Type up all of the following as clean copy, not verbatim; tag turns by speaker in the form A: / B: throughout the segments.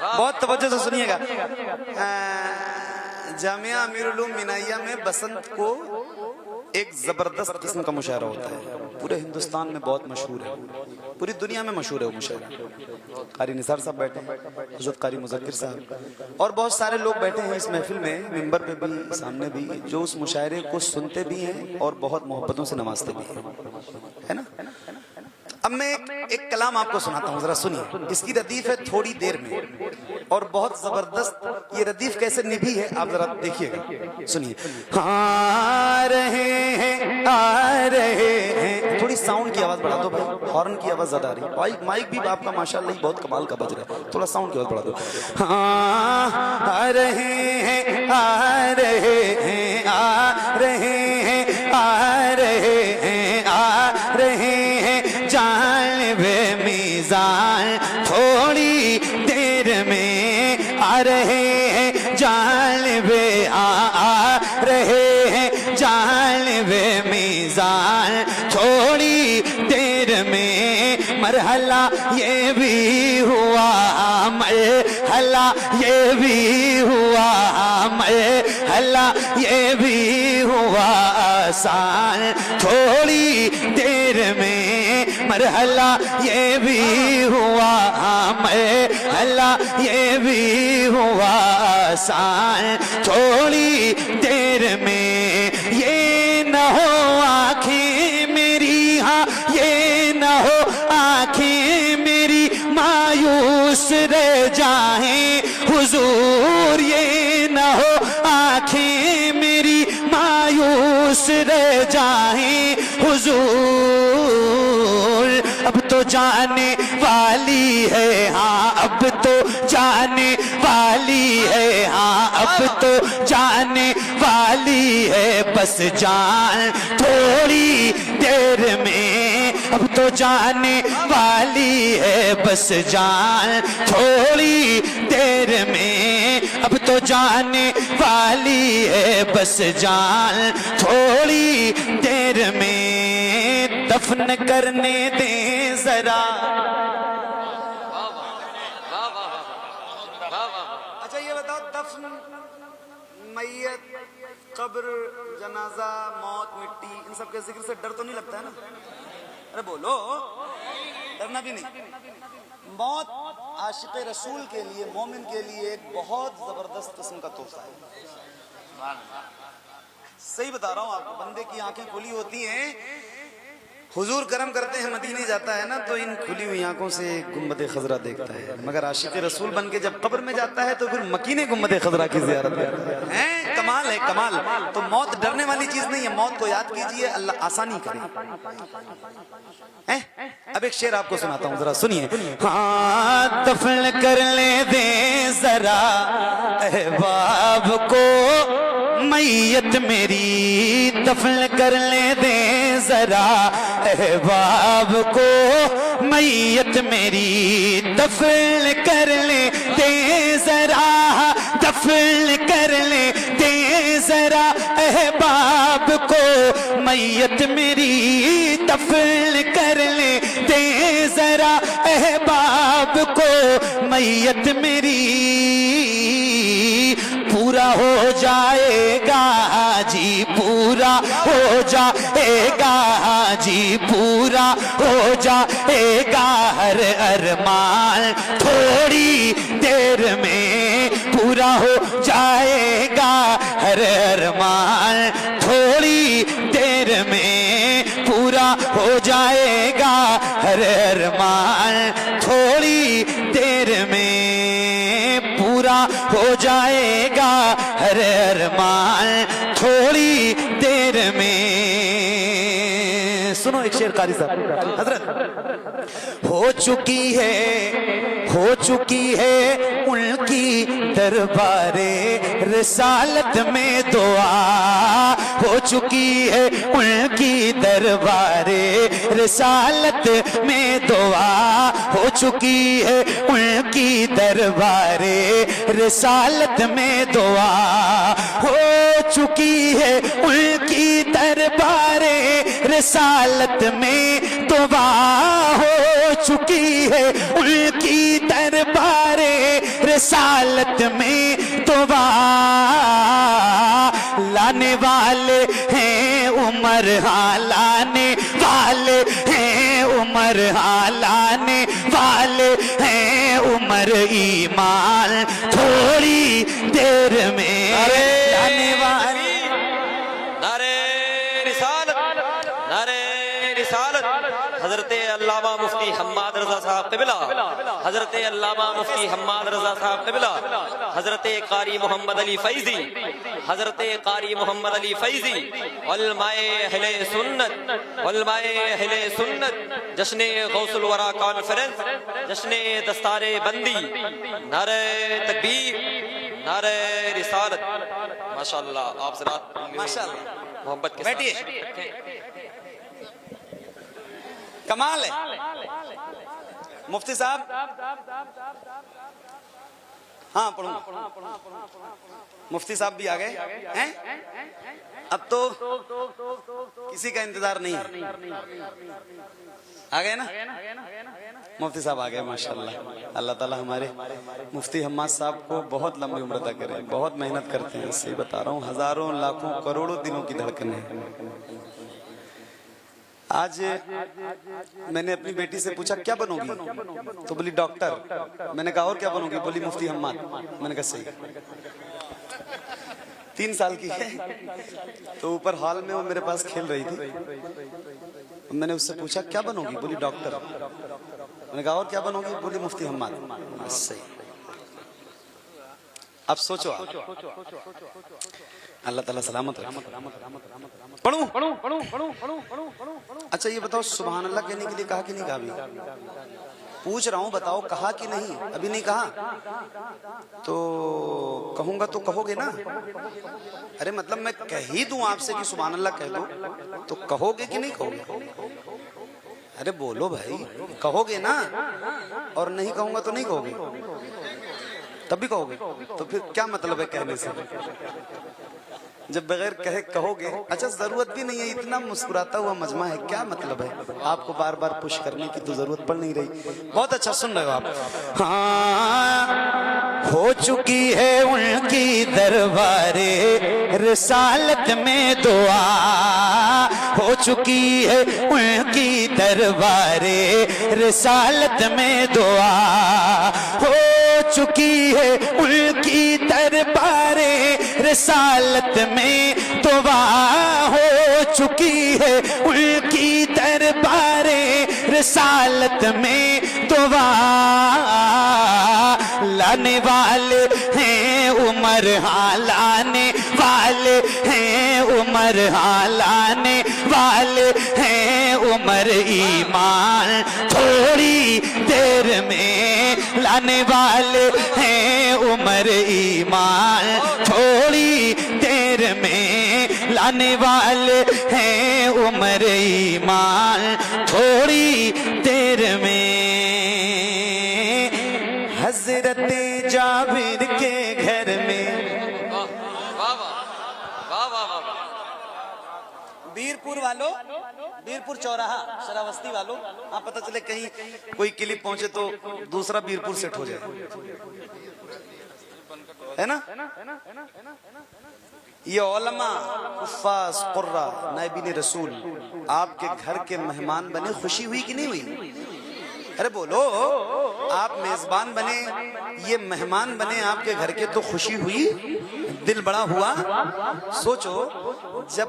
A: बहुत तवज्जो से सुनिएगा। जामिया अमीरुल उलूम मिनाइया में बसंत को एक जबरदस्त किस्म का मुशायरा होता है, पूरे हिंदुस्तान में बहुत मशहूर है, पूरी दुनिया में मशहूर है वो मुशायरा। कारी निसार साहब बैठे हैं, हज़रत कारी मुज़क्किर साहब और बहुत सारे लोग बैठे हैं इस महफिल में, मिंबर पे भी सामने भी, जो उस मुशायरे को सुनते भी हैं और बहुत मोहब्बतों से नवाजते भी हैं, है ना। अब मैं एक कलाम आपको सुनाता हूँ, जरा सुनिए। इसकी रदीफ है थोड़ी देर में और बहुत जबरदस्त। ये रदीफ कैसे निभी है आप जरा देखिएगा, सुनिए। आ रहे हैं, थोड़ी साउंड की आवाज बढ़ा दो भाई, हॉर्न की आवाज ज्यादा आ रही है। माइक भी आपका माशाल्लाह बहुत कमाल का बज रहा है, थोड़ा साउंड की आवाज बढ़ा दो। हाँ आ रहे हैं, आ रहे हैं, आ रहे हैं, आ रहे हैं, आ रहे हैं जानिबे मीज़ान, थोड़ी देर में आ रहे हैं जानिबे, आ रहे हैं जानिबे मीज़ान, थोड़ी देर में मरहला ये भी हुआ, मरहला ये भी हुआ, मरहला ये भी हुआ आसान, थोड़ी देर में मरहला ये भी हुआ, मरहला ये भी हुआ आसान, थोड़ी देर में। ये न हो आँखें मेरी, हाँ ये न हो आँखें मेरी मायूस रह जाएं हुजूर, ये न हो आँखें मेरी मायूस रह जाएं हुजूर। अब तो जाने वाली है, हाँ अब तो जाने वाली है, हाँ अब तो जाने वाली है, बस जान थोड़ी देर में। अब तो जाने वाली है, बस जान थोड़ी देर में। अब तो जाने वाली है, बस जान थोड़ी देर में। दफन करने दें जरा। अच्छा ये बताओ, दफन, मैयत, कब्र, जनाजा, मौत, मिट्टी, इन सब के जिक्र से डर तो नहीं लगता है ना? अरे बोलो, डरना भी नहीं। मौत आशिक़ रसूल के लिए, मोमिन के लिए एक बहुत जबरदस्त किस्म का तोहफा है। सही बता रहा हूँ आपको, बंदे की आंखें खुली होती हैं, हुजूर करम करते हैं, मदीने जाता है ना तो इन खुली हुई आंखों से गुम्बद खजरा देखता है, मगर आशिक़ रसूल बन के जब कब्र में जाता है तो फिर मकीने गुम्बद खजरा की ज़ियारत करता है। कमाल है, कमाल। तो मौत डरने वाली चीज नहीं है, मौत को याद कीजिए, अल्लाह आसानी करे। अब एक शेर आपको सुनाता हूँ, जरा सुनिए। हाँ दफन कर ले दे जरा अहबाब को मैयत मेरी, दफन कर ले दे जरा अहबाब को मैयत मेरी, दफन कर ले दे जरा, दफन कर ले दे जरा अहबाब को मैयत मेरी, दफन कर ले दे जरा अहबाब को मैयत मेरी। पूरा हो जाएगा जी, पूरा हो जाएगा जी, पूरा हो जाएगा हर अरमान, थोड़ी देर में पूरा हो जाएगा हर अरमान, थोड़ी देर में पूरा हो जाएगा हर अरमान, थोड़ी देर में पूरा हो जाएगा हर अरमान, थोड़ी देर में। सुनो एक शेर कारी साहब। हजरत हो चुकी है उनकी दरबारे रिसालत में दुआ, हो चुकी है उनकी दरबारे रिसालत में दुआ, हो चुकी है उनकी दरबारे रिसालत में दुआ, हो चुकी है उनकी दरबारे रिसालत में दुआ, हो चुकी है उनकी दरबारे रिसालत में दुआ लाने वाले हैं उमर, हाँ लाने वाले हैं उमर, हाँ लाने वाले हैं उमर। ईमान थोड़ी देर में लाने वाले।
B: नारे रिसालत, नारे रिसालत। हजरत अल्लामा मुफ्ती हम्माद रजा साहब क़िबला, हजरत अल्लामा मुफ्ती हम्माद रजा साहब क़िबला, हजरत कारी मोहम्मद अली फैजी, हजरत कारी मोहम्मद अली फैजी, उलमाए अहले सुन्नत, उलमाए अहले सुन्नत, जश्ने गौसुल वरा कॉन्फ्रेंस, जश्ने दस्तारे बंदी, नारे तकबीर, नारे रिसालत। माशाअल्लाह, आप जरा माशाअल्लाह मोहब्बत के
A: बैठिए, कमाल है। मुफ्ती साहब, हाँ पढ़ूंगा। मुफ्ती साहब भी आ गए हैं, अब तो किसी का इंतजार नहीं है। आ गए ना मुफ्ती साहब, आ गए माशाल्लाह। अल्लाह ताला हमारे मुफ्ती हम्माद साहब को बहुत लंबी उम्र तक करे, बहुत मेहनत करते हैं। इससे बता रहा हूँ, हजारों लाखों करोड़ों दिनों की धड़कन है। आज मैंने अपनी बेटी से पूछा क्या बनोगी, तो बोली डॉक्टर। मैंने कहा और क्या बनोगी, बोली मुफ्ती हम्माद। मैंने कहा सही। 3 साल की है, तो ऊपर हॉल में वो मेरे पास खेल रही थी। मैंने उससे पूछा क्या बनोगी, बोली डॉक्टर। मैंने कहा और क्या बनोगी, बोली मुफ्ती हम्माद। सही। अब सोचो आप, अल्लाह ताला सलामत रखे। पढ़ूं? अच्छा ये बताओ, सुभान अल्लाह कहने के लिए कहा कि नहीं कहा? अभी पूछ रहा हूं, बताओ कहा कि नहीं? अभी नहीं कहा तो कहूंगा तो कहोगे ना? अरे मतलब मैं कह ही दूं आपसे कि सुभान अल्लाह कह दो, तो कहोगे कि नहीं कहोगे? अरे बोलो भाई, कहोगे ना? और नहीं कहूंगा तो नहीं कहोगे? तब भी कहोगे? तो फिर क्या मतलब है कहने से, जब बगैर कहे कहोगे? अच्छा जरूरत भी नहीं है, इतना मुस्कुराता हुआ मजमा है, क्या मतलब है? आपको बार बार पुश करने की तो जरूरत पड़ नहीं रही। बहुत अच्छा सुन रहे हो आप। हाँ, हो चुकी है उनकी दरबारे रिसालत में दुआ, हो चुकी है उनकी दरबारे रिसालत में दुआ, हो चुकी है उनकी दरबारे रिसालत में दुआ, हो चुकी है उनकी दरबारे रिसालत में दुआ। लाने वाले हैं उमर, हाँ लाने वाले हैं उमर, हाँ लाने वाले हैं उमर। ईमान थोड़ी देर में लाने वाले हैं उमर। ईमान थोड़ी देर में लाने वाले हैं उमर। ईमान थोड़ी देर में। हजरत जाबिर के घर में, बीरपुर वालों, बीरपुर चौराहा शरावस्ती वालों, हाँ पता चले कहीं कोई क्लिप पहुंचे तो दूसरा बीरपुर सेट हो जाए, है ना? ये उलमा, हुफ्फाज, कुर्रा, नाइबीन रसूल आपके घर के मेहमान बने, खुशी हुई कि नहीं हुई? अरे बोलो, आप मेजबान बने, ये मेहमान बने आपके घर के, तो खुशी हुई, दिल बड़ा हुआ। सोचो, जब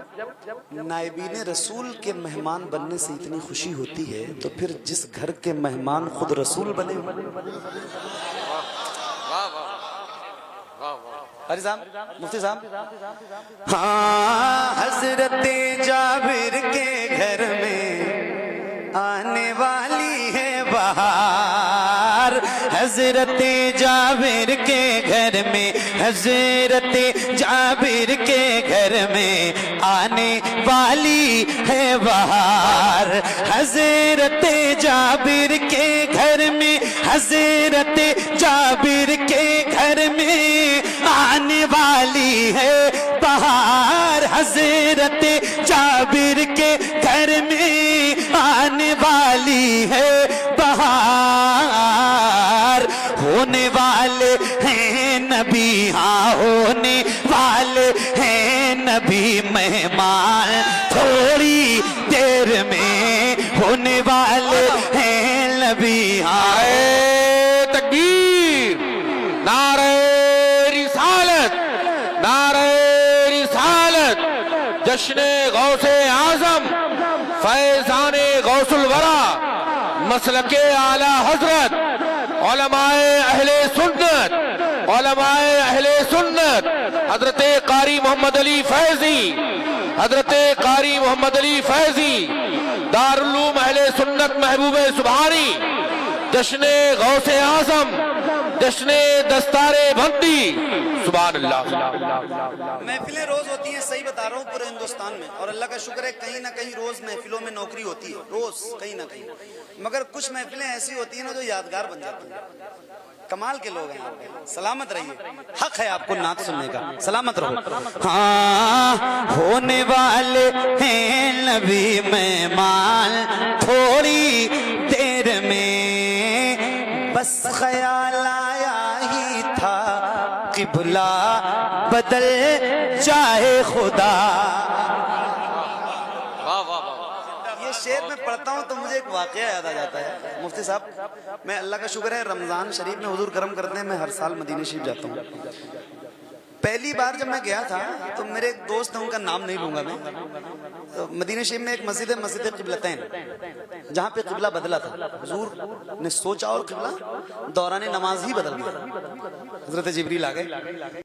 A: नाइबीन रसूल के मेहमान बनने से इतनी खुशी होती है, तो फिर जिस घर के मेहमान खुद रसूल बने। अरे साहब, मुफ्ती साहब, हाँ हजरत जाबिर के घर में आने वाली है बहार, हजरत जाबिर के घर में, हजरत जाबिर के घर में आने वाली है बहार, हजरत जाबिर के घर में, हजरत जाबिर के घर में आने वाली है बहार, हजरत जाबिर के घर में आने वाली है बहार। हो होने वाले हैं नबी, हाँ होने वाले हैं नबी मेहमान, थोड़ी देर में होने वाले हैं नबी, हाँ।
C: नारे तकबीर, नारे रिसालत, नारे रिसालत, जश्न गौसे आजम, फैजाने गौसुल वरा, मसलके आला हजरत, उलमाए अहले सुन्नत, उलमाए अहले सुन्नत, हजरत कारी मोहम्मद अली फैजी, हजरत कारी मोहम्मद अली फैजी, दारुल उलूम अहले सुन्नत महबूब सुभानी, जश्न गौसे आजम, जश्न दस्तारे बंदी, सुभान अल्लाह।
A: महफिलें रोज होती हैं, सही बता रहा हूँ, पूरे हिंदुस्तान में, और अल्लाह का शुक्र है कहीं ना कहीं रोज महफिलों में नौकरी होती है, रोज कहीं ना कहीं, मगर कुछ महफिलें ऐसी होती हैं ना जो यादगार बन जाती हैं। कमाल के लोग हैं, सलामत रहिए, हक है आपको नात सुनने का, सलामत रहो। हाँ होने वाले हैं नबी मेहमान, थोड़ी देर में बस ख्याल आया ही था, किबला बदल जाए खुदा।
B: वाह वाह वाह।
A: ये शेर में पढ़ता हूँ तो मुझे एक वाकया याद आ जाता है मुफ्ती साहब। मैं अल्लाह का शुक्र है रमजान शरीफ में हुजूर करम करते हैं, मैं हर साल मदीने शरीफ जाता हूँ। पहली बार जब मैं गया था तो मेरे एक दोस्त हैं, उनका नाम नहीं लूंगा मैं, तो मदीने शरीफ में एक मस्जिद है, मस्जिद क़िबलतैन, जहाँ पे क़िबला बदला था। हुजूर ने सोचा और क़िबला दौरान नमाज ही बदल गया। हजरत जिब्रील आ गए,